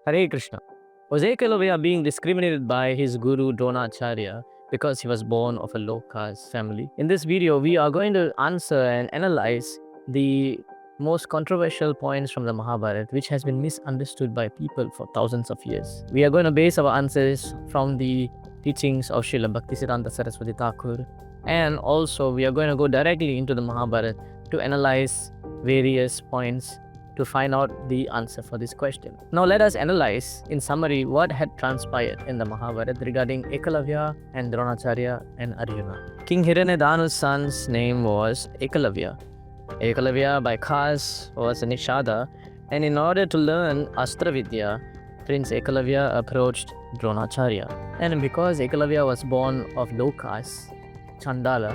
Hare Krishna. Was Ekalavya being discriminated by his guru Dronacharya because he was born of a low caste family? In this video, we are going to answer and analyze the most controversial points from the Mahabharat, which has been misunderstood by people for thousands of years. We are going to base our answers from the teachings of Srila Bhaktisiddhanta Saraswati Thakur, and also we are going to go directly into the Mahabharat to analyze various points to find out the answer for this question. Now let us analyze in summary what had transpired in the Mahabharata regarding Ekalavya and Dronacharya and Arjuna. King Hiranyadanu's son's name was Ekalavya. Ekalavya by caste was a Nishada, and in order to learn Astra Vidya, Prince Ekalavya approached Dronacharya. And because Ekalavya was born of low caste, Chandala,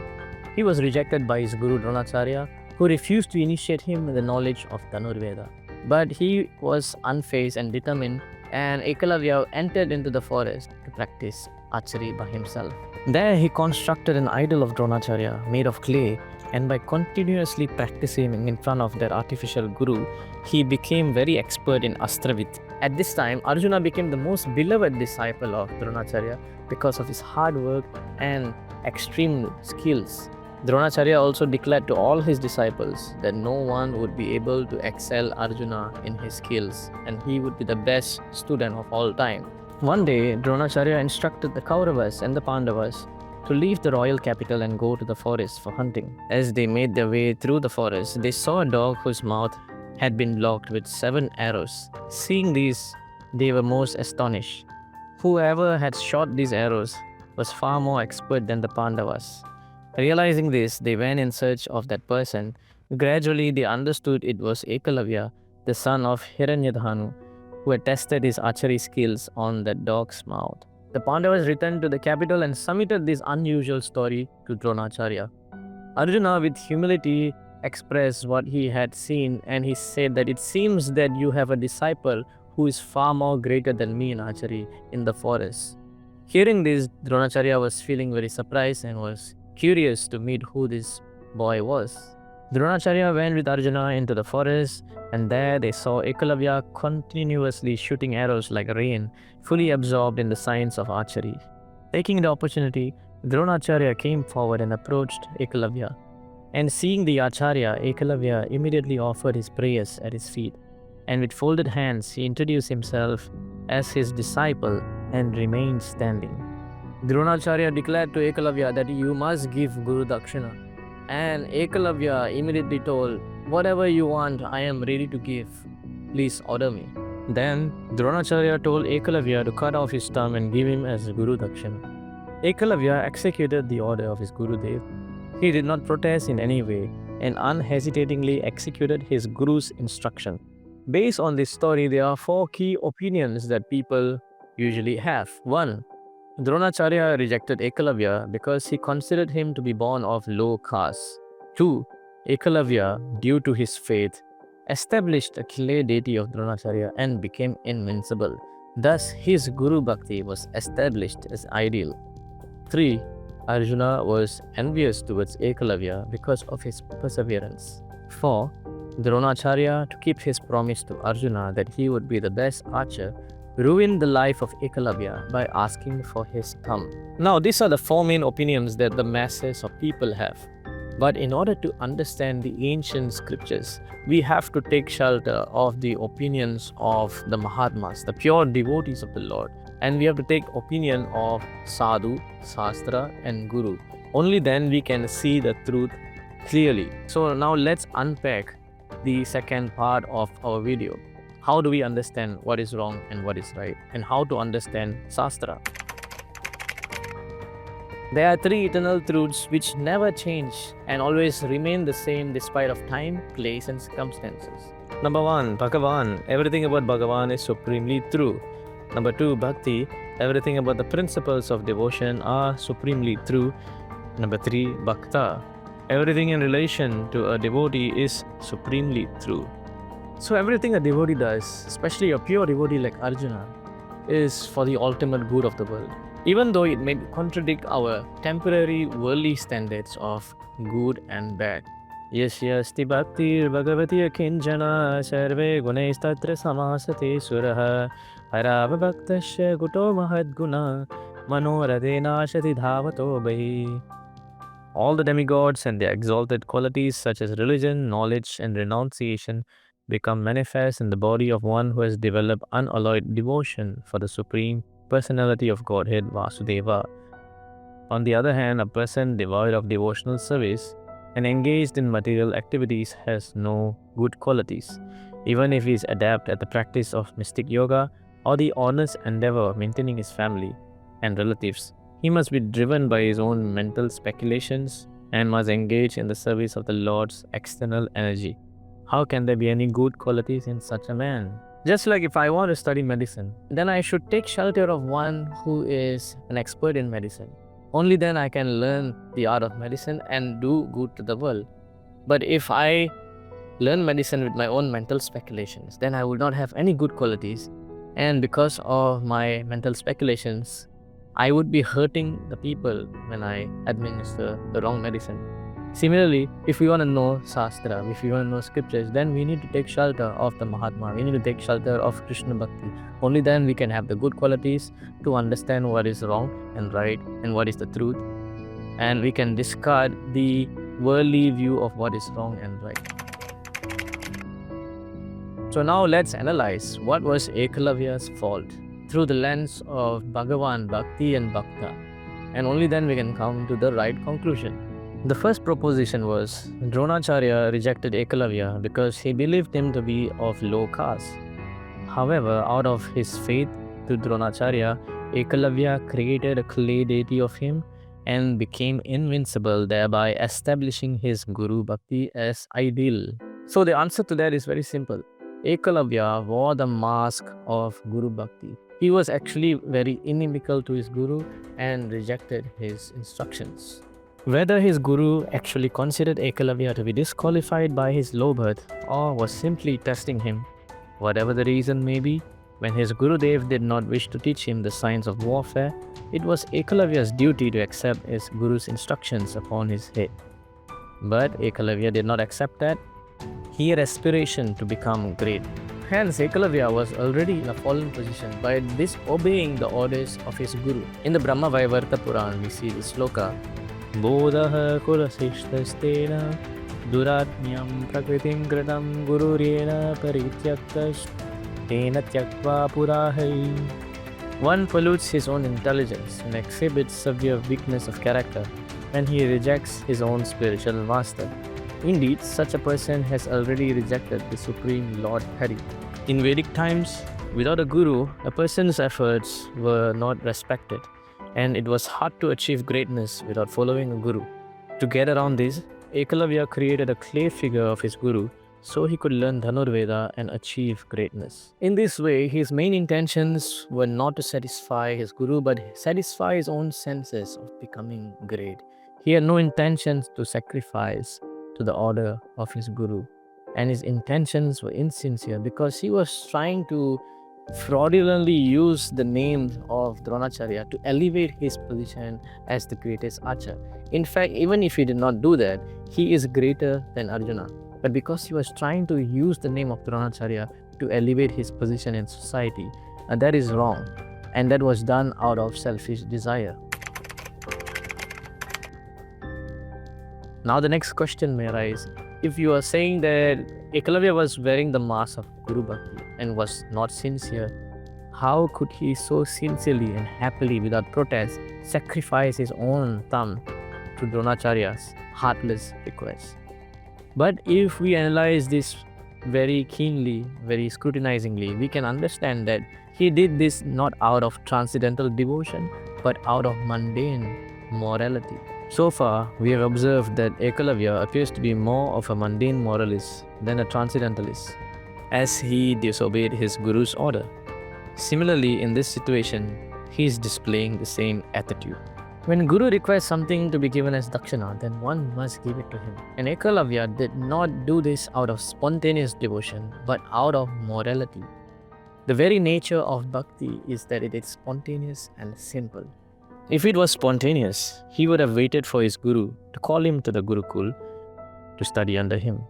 he was rejected by his guru Dronacharya, who refused to initiate him in the knowledge of Dhanurveda. But he was unfazed and determined, and Ekalavya entered into the forest to practice archery by himself. There he constructed an idol of Dronacharya made of clay, and by continuously practicing in front of their artificial guru, he became very expert in Astravidya. At this time, Arjuna became the most beloved disciple of Dronacharya because of his hard work and extreme skills. Dronacharya also declared to all his disciples that no one would be able to excel Arjuna in his skills, and he would be the best student of all time. One day, Dronacharya instructed the Kauravas and the Pandavas to leave the royal capital and go to the forest for hunting. As they made their way through the forest, they saw a dog whose mouth had been blocked with 7 arrows. Seeing these, they were most astonished. Whoever had shot these arrows was far more expert than the Pandavas. Realizing this, they went in search of that person. Gradually, they understood it was Ekalavya, the son of Hiranyadhanu, who had tested his archery skills on that dog's mouth. The Pandavas returned to the capital and submitted this unusual story to Dronacharya. Arjuna, with humility, expressed what he had seen, and he said that it seems that you have a disciple who is far more greater than me in archery in the forest. Hearing this, Dronacharya was feeling very surprised and was curious to meet who this boy was. Dronacharya went with Arjuna into the forest, and there they saw Ekalavya continuously shooting arrows like rain, fully absorbed in the science of archery. Taking the opportunity, Dronacharya came forward and approached Ekalavya. And seeing the Acharya, Ekalavya immediately offered his prayers at his feet, and with folded hands he introduced himself as his disciple and remained standing. Dronacharya declared to Ekalavya that you must give Guru Dakshina, and Ekalavya immediately told, "Whatever you want, I am ready to give. Please order me." Then Dronacharya told Ekalavya to cut off his thumb and give him as Guru Dakshina. Ekalavya executed the order of his Gurudev. He did not protest in any way and unhesitatingly executed his Guru's instruction. Based on this story, there are 4 key opinions that people usually have. 1. Dronacharya rejected Ekalavya because he considered him to be born of low caste. 2. Ekalavya, due to his faith, established a clay deity of Dronacharya and became invincible. Thus, his Guru Bhakti was established as ideal. 3. Arjuna was envious towards Ekalavya because of his perseverance. 4. Dronacharya, to keep his promise to Arjuna that he would be the best archer, ruined the life of Ekalavya by asking for his thumb. Now, these are the 4 main opinions that the masses of people have. But in order to understand the ancient scriptures, we have to take shelter of the opinions of the Mahatmas, the pure devotees of the Lord. And we have to take opinion of Sadhu, Shastra and Guru. Only then we can see the truth clearly. So now let's unpack the second part of our video. How do we understand what is wrong and what is right, and how to understand Shastra? There are 3 eternal truths which never change and always remain the same despite of time, place and circumstances. Number 1, Bhagavan. Everything about Bhagavan is supremely true. Number 2, Bhakti. Everything about the principles of devotion are supremely true. Number 3, Bhakta. Everything in relation to a devotee is supremely true. So everything a devotee does, especially a pure devotee like Arjuna, is for the ultimate good of the world. Even though it may contradict our temporary worldly standards of good and bad. Yasya asti bhaktir bhagavati akinjana sarve gunaistatra samasate suraha harava bhaktasya guto mahadguna manoradhenashati dhavato bhi. All the demigods and their exalted qualities such as religion, knowledge, and renunciation become manifest in the body of one who has developed unalloyed devotion for the Supreme Personality of Godhead Vasudeva. On the other hand, a person devoid of devotional service and engaged in material activities has no good qualities. Even if he is adept at the practice of mystic yoga or the honest endeavor of maintaining his family and relatives, he must be driven by his own mental speculations and must engage in the service of the Lord's external energy. How can there be any good qualities in such a man? Just like if I want to study medicine, then I should take shelter of one who is an expert in medicine. Only then I can learn the art of medicine and do good to the world. But if I learn medicine with my own mental speculations, then I will not have any good qualities. And because of my mental speculations, I would be hurting the people when I administer the wrong medicine. Similarly, if we want to know Shastra, if we want to know scriptures, then we need to take shelter of the Mahatma. We need to take shelter of Krishna Bhakti. Only then we can have the good qualities to understand what is wrong and right and what is the truth. And we can discard the worldly view of what is wrong and right. So now let's analyze what was Ekalavya's fault through the lens of Bhagavan, Bhakti and Bhakta. And only then we can come to the right conclusion. The first proposition was Dronacharya rejected Ekalavya because he believed him to be of low caste. However, out of his faith to Dronacharya, Ekalavya created a clay deity of him and became invincible, thereby establishing his Guru Bhakti as ideal. So the answer to that is very simple. Ekalavya wore the mask of Guru Bhakti. He was actually very inimical to his Guru and rejected his instructions. Whether his Guru actually considered Ekalavya to be disqualified by his low birth or was simply testing him, whatever the reason may be, when his Gurudev did not wish to teach him the science of warfare, it was Ekalavya's duty to accept his Guru's instructions upon his head. But Ekalavya did not accept that. He had aspiration to become great. Hence, Ekalavya was already in a fallen position by disobeying the orders of his Guru. In the Brahma Vaivarta Puran, we see this sloka, Bodhaha kulasishtastena duratmyam prakritim kritam gururena parityaktash tena tyakva purahai. One pollutes his own intelligence and exhibits severe weakness of character when he rejects his own spiritual master. Indeed, such a person has already rejected the Supreme Lord Hari. In Vedic times, without a guru, a person's efforts were not respected, and it was hard to achieve greatness without following a guru. To get around this, Ekalavya created a clay figure of his guru so he could learn Dhanurveda and achieve greatness. In this way, his main intentions were not to satisfy his guru but satisfy his own senses of becoming great. He had no intentions to sacrifice to the order of his guru, and his intentions were insincere because he was trying to fraudulently use the name of Dronacharya to elevate his position as the greatest archer. In fact, even if he did not do that, he is greater than Arjuna. But because he was trying to use the name of Dronacharya to elevate his position in society, that is wrong, and that was done out of selfish desire. Now the next question may arise. If you are saying that Ekalavya was wearing the mask of Guru Bhakti and was not sincere, how could he so sincerely and happily without protest sacrifice his own thumb to Dronacharya's heartless request? But if we analyze this very keenly, very scrutinizingly, we can understand that he did this not out of transcendental devotion, but out of mundane morality. So far, we have observed that Ekalavya appears to be more of a mundane moralist than a transcendentalist, as he disobeyed his Guru's order. Similarly, in this situation, he is displaying the same attitude. When Guru requests something to be given as dakshana, then one must give it to him. And Ekalavya did not do this out of spontaneous devotion, but out of morality. The very nature of bhakti is that it is spontaneous and simple. If it was spontaneous, he would have waited for his Guru to call him to the Gurukul to study under him.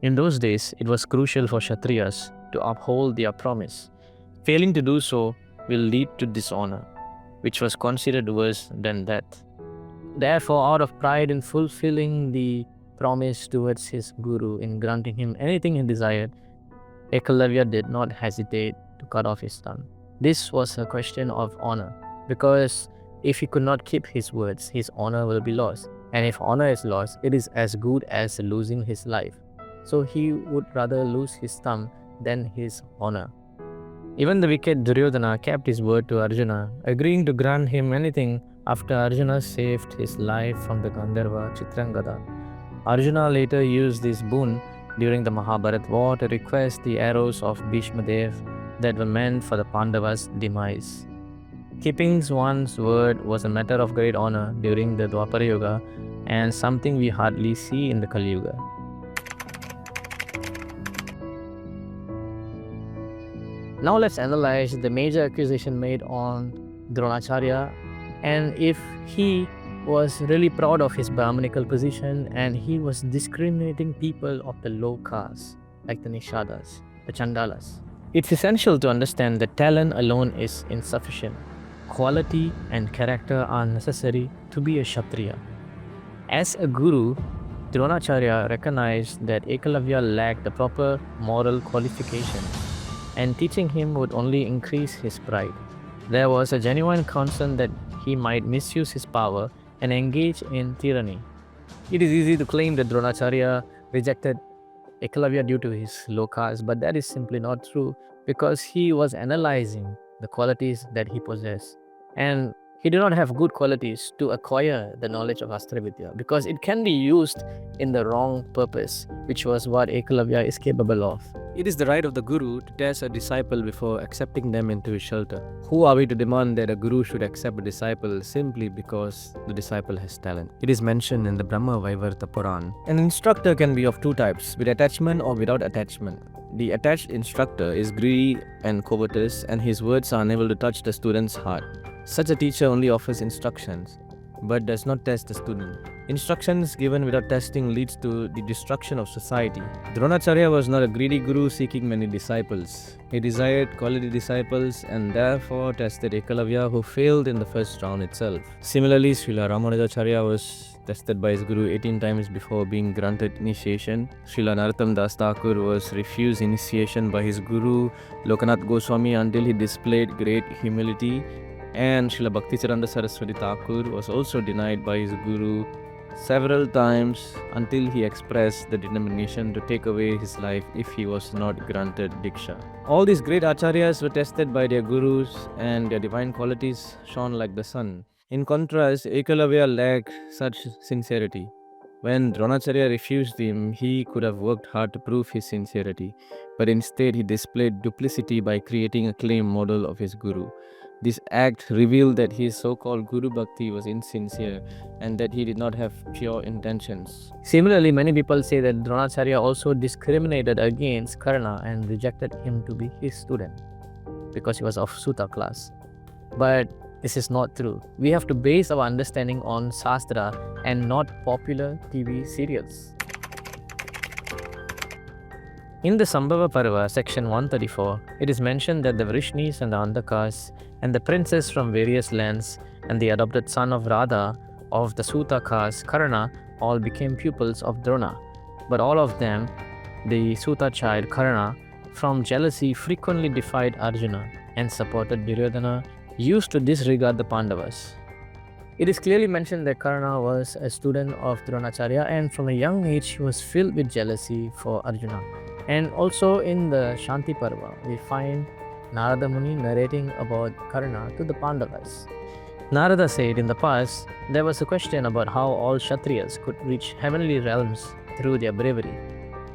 In those days, it was crucial for Kshatriyas to uphold their promise. Failing to do so will lead to dishonor, which was considered worse than death. Therefore, out of pride in fulfilling the promise towards his guru in granting him anything he desired, Ekalavya did not hesitate to cut off his tongue. This was a question of honor, because if he could not keep his words, his honor will be lost. And if honor is lost, it is as good as losing his life. So he would rather lose his tongue than his honor. Even the wicked Duryodhana kept his word to Arjuna, agreeing to grant him anything after Arjuna saved his life from the Gandharva Chitrangada. Arjuna later used this boon during the Mahabharat war to request the arrows of Bhishma Dev that were meant for the Pandavas' demise. Keeping one's word was a matter of great honor during the Dwapara Yuga and something we hardly see in the Kali Yuga. Now let's analyze the major accusation made on Dronacharya and if he was really proud of his Brahmanical position and he was discriminating people of the low caste like the Nishadas, the Chandalas. It's essential to understand that talent alone is insufficient. Quality and character are necessary to be a Kshatriya. As a guru, Dronacharya recognized that Ekalavya lacked the proper moral qualifications, and teaching him would only increase his pride. There was a genuine concern that he might misuse his power and engage in tyranny. It is easy to claim that Dronacharya rejected Ekalavya due to his low caste, but that is simply not true because he was analyzing the qualities that he possessed. And he did not have good qualities to acquire the knowledge of Astra Vidya because it can be used in the wrong purpose, which was what Ekalavya is capable of. It is the right of the guru to test a disciple before accepting them into his shelter. Who are we to demand that a guru should accept a disciple simply because the disciple has talent? It is mentioned in the Brahma Vaivarta Puran. An instructor can be of two types, with attachment or without attachment. The attached instructor is greedy and covetous, and his words are unable to touch the student's heart. Such a teacher only offers instructions, but does not test the student. Instructions given without testing leads to the destruction of society. Dronacharya was not a greedy guru seeking many disciples. He desired quality disciples and therefore tested Ekalavya, who failed in the first round itself. Similarly, Srila Ramanujacharya was tested by his guru 18 times before being granted initiation. Srila Narottam Das Thakur was refused initiation by his guru Lokanath Goswami until he displayed great humility. And Srila Bhakticharanda Saraswati Thakur was also denied by his guru several times until he expressed the determination to take away his life if he was not granted Diksha. All these great acharyas were tested by their gurus and their divine qualities shone like the sun. In contrast, Ekalavya lacked such sincerity. When Dronacharya refused him, he could have worked hard to prove his sincerity, but instead he displayed duplicity by creating a claim model of his guru. This act revealed that his so-called Guru Bhakti was insincere and that he did not have pure intentions. Similarly, many people say that Dronacharya also discriminated against Karna and rejected him to be his student because he was of Suta class. But this is not true. We have to base our understanding on Shastra and not popular TV serials. In the Sambhava Parva, section 134, it is mentioned that the Vrishnis and the Andakas and the princes from various lands and the adopted son of Radha of the Suta caste, Karna, all became pupils of Drona. But all of them, the Suta child Karna, from jealousy frequently defied Arjuna and supported Duryodhana, used to disregard the Pandavas. It is clearly mentioned that Karna was a student of Dronacharya and from a young age he was filled with jealousy for Arjuna. And also in the Shanti Parva, we find Narada Muni narrating about Karna to the Pandavas. Narada said in the past, there was a question about how all Kshatriyas could reach heavenly realms through their bravery.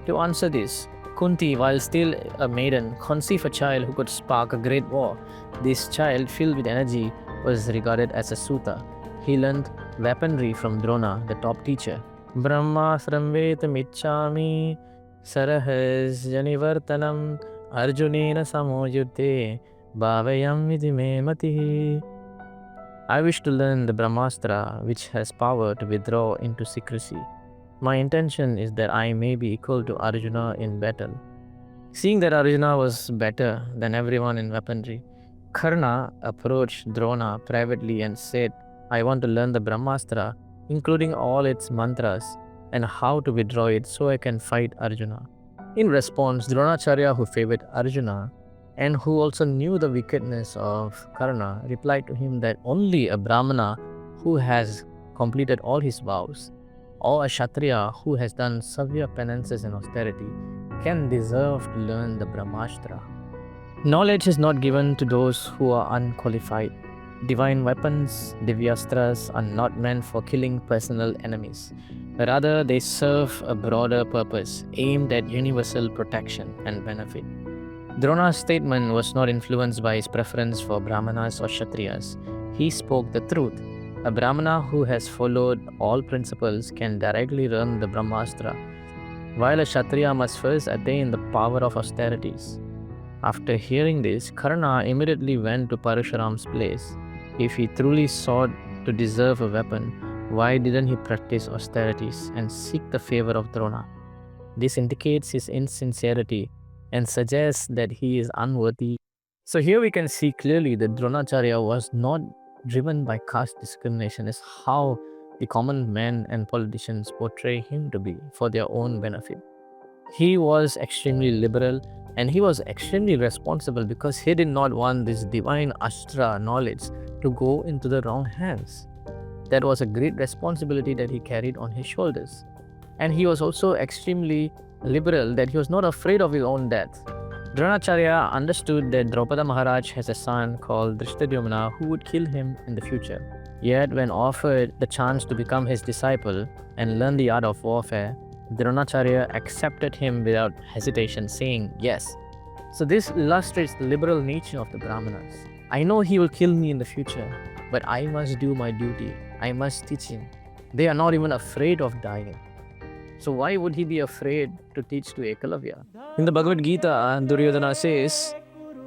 To answer this, Kunti, while still a maiden, conceived a child who could spark a great war. This child, filled with energy, was regarded as a Suta. He learned weaponry from Drona, the top teacher. Brahmasram vetamicchami sarahas janivartanam arjunena samojyute bhavayam vidime matihi. I wish to learn the Brahmastra, which has power to withdraw into secrecy. My intention is that I may be equal to Arjuna in battle. Seeing that Arjuna was better than everyone in weaponry, Karna approached Drona privately and said, I want to learn the Brahmastra, including all its mantras, and how to withdraw it so I can fight Arjuna. In response, Dronacharya, who favored Arjuna and who also knew the wickedness of Karna, replied to him that only a Brahmana who has completed all his vows, or a Kshatriya who has done severe penances and austerity, can deserve to learn the Brahmastra. Knowledge is not given to those who are unqualified. Divine weapons, divyastras, are not meant for killing personal enemies. Rather, they serve a broader purpose aimed at universal protection and benefit. Drona's statement was not influenced by his preference for Brahmanas or Kshatriyas. He spoke the truth. A Brahmana who has followed all principles can directly learn the Brahmastra, while a Kshatriya must first attain the power of austerities. After hearing this, Karna immediately went to Parashuram's place. If he truly sought to deserve a weapon, why didn't he practice austerities and seek the favor of Drona? This indicates his insincerity and suggests that he is unworthy. So here we can see clearly that Dronacharya was not driven by caste discrimination, is how the common men and politicians portray him to be for their own benefit. He was extremely liberal and he was extremely responsible because he did not want this divine Astra knowledge to go into the wrong hands. That was a great responsibility that he carried on his shoulders. And he was also extremely liberal that he was not afraid of his own death. Dronacharya understood that Draupada Maharaj has a son called Drishtadyumna who would kill him in the future. Yet when offered the chance to become his disciple and learn the art of warfare, Dronacharya accepted him without hesitation, saying yes. So this illustrates the liberal nature of the Brahmanas. I know he will kill me in the future, but I must do my duty. I must teach him. They are not even afraid of dying. So why would he be afraid to teach to Ekalavya? In the Bhagavad Gita, Duryodhana says,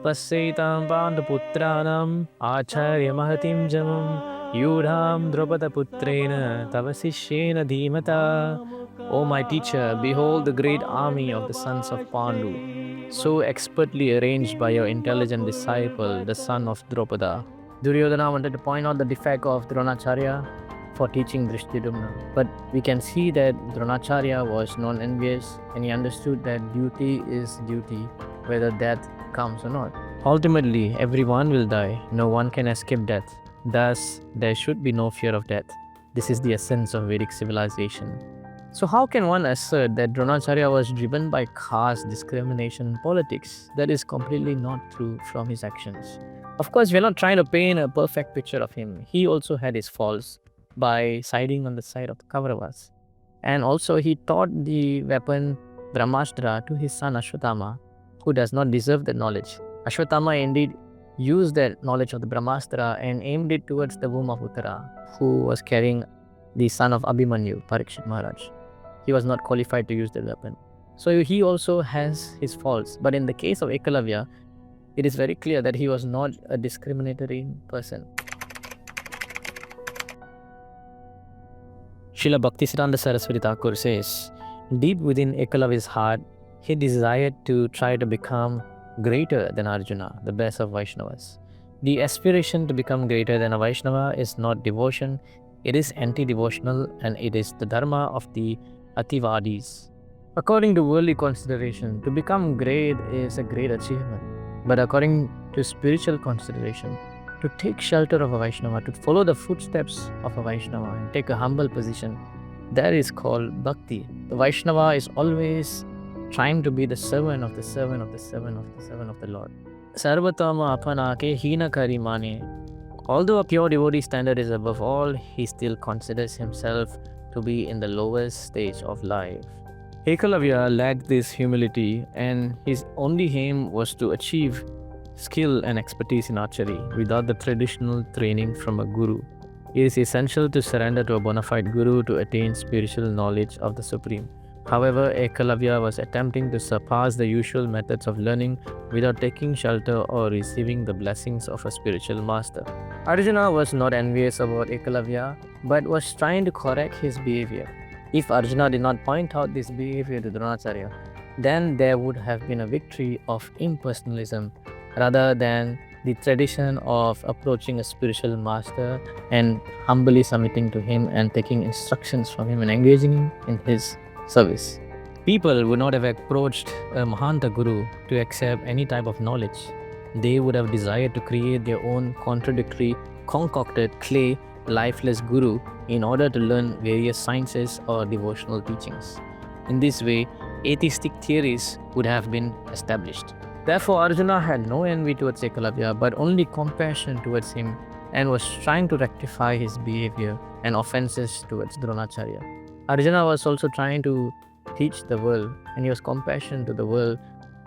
Pasyaitam Pandaputranam Acharya Mahatim Jamam Yudham Draupada Putrena Tavasishyena Dhimata. O my teacher, behold the great army of the sons of Pandu, so expertly arranged by your intelligent disciple, the son of Draupada. Duryodhana wanted to point out the defect of Dronacharya for teaching Drishtadyumna. But we can see that Dronacharya was non-envious and he understood that duty is duty, whether death comes or not. Ultimately, everyone will die. No one can escape death. Thus, there should be no fear of death. This is the essence of Vedic civilization. So how can one assert that Dronacharya was driven by caste discrimination politics? That is completely not true from his actions. Of course, we're not trying to paint a perfect picture of him. He also had his faults by siding on the side of the Kauravas. And also he taught the weapon Brahmastra to his son Ashwatthama, who does not deserve that knowledge. Ashwatthama indeed used that knowledge of the Brahmastra and aimed it towards the womb of Uttara, who was carrying the son of Abhimanyu, Parikshit Maharaj. He was not qualified to use the weapon. So he also has his faults. But in the case of Ekalavya, it is very clear that he was not a discriminatory person. Srila Bhaktisiddhanta Saraswati Thakur says, deep within Ekalavya's heart, he desired to try to become greater than Arjuna, the best of Vaishnavas. The aspiration to become greater than a Vaishnava is not devotion, it is anti-devotional and it is the dharma of the Ativadis. According to worldly consideration, to become great is a great achievement. But according to spiritual consideration, to take shelter of a Vaishnava, to follow the footsteps of a Vaishnava and take a humble position, that is called bhakti. The Vaishnava is always trying to be the servant of the servant of the servant of the servant of the Lord. Sarvatama apanake hina kari mane. Although a pure devotee standard is above all, he still considers himself to be in the lowest stage of life. Ekalavya lacked this humility and his only aim was to achieve skill and expertise in archery without the traditional training from a guru. It is essential to surrender to a bona fide guru to attain spiritual knowledge of the Supreme. However, Ekalavya was attempting to surpass the usual methods of learning without taking shelter or receiving the blessings of a spiritual master. Arjuna was not envious about Ekalavya, but was trying to correct his behavior. If Arjuna did not point out this behavior to Dronacharya, then there would have been a victory of impersonalism rather than the tradition of approaching a spiritual master and humbly submitting to him and taking instructions from him and engaging in his service. People would not have approached a Mahanta Guru to accept any type of knowledge. They would have desired to create their own contradictory, concocted clay, lifeless Guru in order to learn various sciences or devotional teachings. In this way, atheistic theories would have been established. Therefore, Arjuna had no envy towards Ekalavya, but only compassion towards him, and was trying to rectify his behavior and offenses towards Dronacharya. Arjuna was also trying to teach the world, and he was compassionate to the world,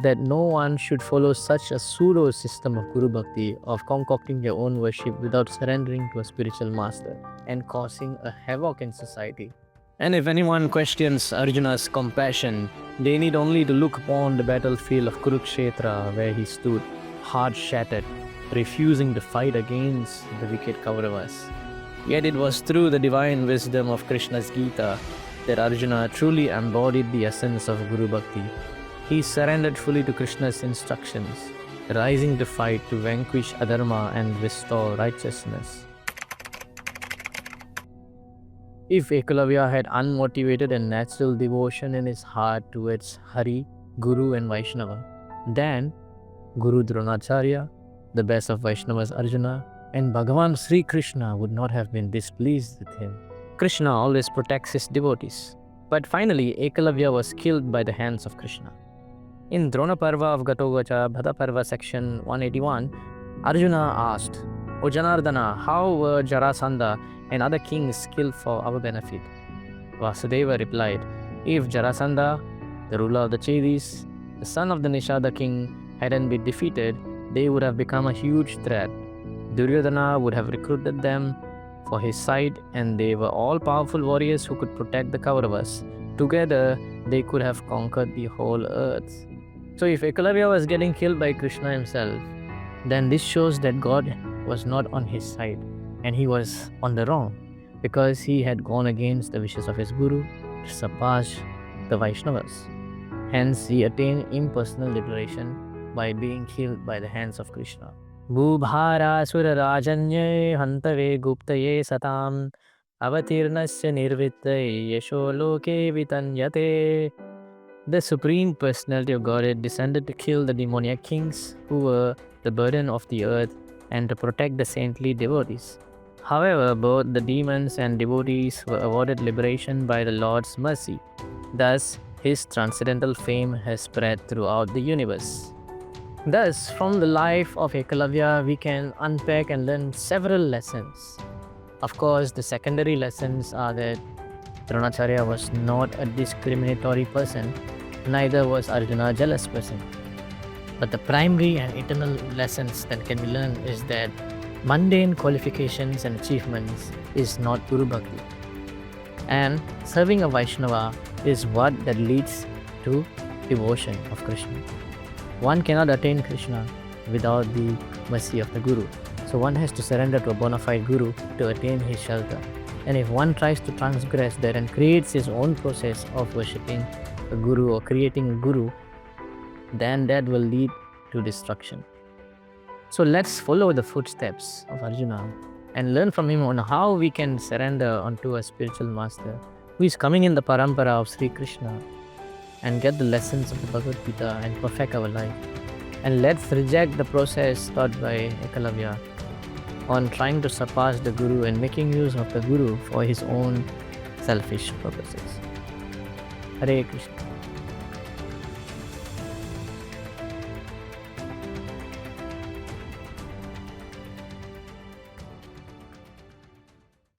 that no one should follow such a pseudo system of Guru Bhakti, of concocting their own worship without surrendering to a spiritual master and causing a havoc in society. And if anyone questions Arjuna's compassion, they need only to look upon the battlefield of Kurukshetra, where he stood, heart shattered, refusing to fight against the wicked Kauravas. Yet it was through the divine wisdom of Krishna's Gita that Arjuna truly embodied the essence of Guru Bhakti. He surrendered fully to Krishna's instructions, rising to fight to vanquish adharma and restore righteousness. If Ekalavya had unmotivated and natural devotion in his heart towards Hari, Guru and Vaishnava, then Guru Dronacharya, the best of Vaishnavas Arjuna, and Bhagavan Sri Krishna would not have been displeased with him. Krishna always protects his devotees. But finally, Ekalavya was killed by the hands of Krishna. In Drona Parva of Gatogacha, Bhada Parva section 181, Arjuna asked, O Janardana, how were Jarasandha and other kings killed for our benefit? Vasudeva replied, if Jarasandha, the ruler of the Chedis, the son of the Nishada king, hadn't been defeated, they would have become a huge threat. Duryodhana would have recruited them for his side, and they were all powerful warriors who could protect the Kauravas. Together, they could have conquered the whole earth. So if Ekalavya was getting killed by Krishna himself, then this shows that God was not on his side, and he was on the wrong, because he had gone against the wishes of his Guru to surpass the Vaishnavas. Hence, he attained impersonal liberation by being killed by the hands of Krishna. Bhubhara sura rajanye hantave guptaye satam avatirnasya nirvittaye yasho loke vitanyate. The Supreme Personality of Godhead descended to kill the demoniac kings who were the burden of the earth and to protect the saintly devotees. However, both the demons and devotees were awarded liberation by the Lord's mercy. Thus, his transcendental fame has spread throughout the universe. Thus, from the life of Ekalavya, we can unpack and learn several lessons. Of course, the secondary lessons are that Dronacharya was not a discriminatory person, neither was Arjuna a jealous person. But the primary and eternal lessons that can be learned is that mundane qualifications and achievements is not Guru Bhakti. And serving a Vaishnava is what that leads to devotion of Krishna. One cannot attain Krishna without the mercy of the Guru. So one has to surrender to a bona fide Guru to attain his shelter. And if one tries to transgress that and creates his own process of worshipping a Guru or creating a Guru, then that will lead to destruction. So let's follow the footsteps of Arjuna and learn from him on how we can surrender unto a spiritual master who is coming in the parampara of Sri Krishna, and get the lessons of the Bhagavad Gita and perfect our life. And let's reject the process taught by Ekalavya on trying to surpass the Guru and making use of the Guru for his own selfish purposes. Hare Krishna.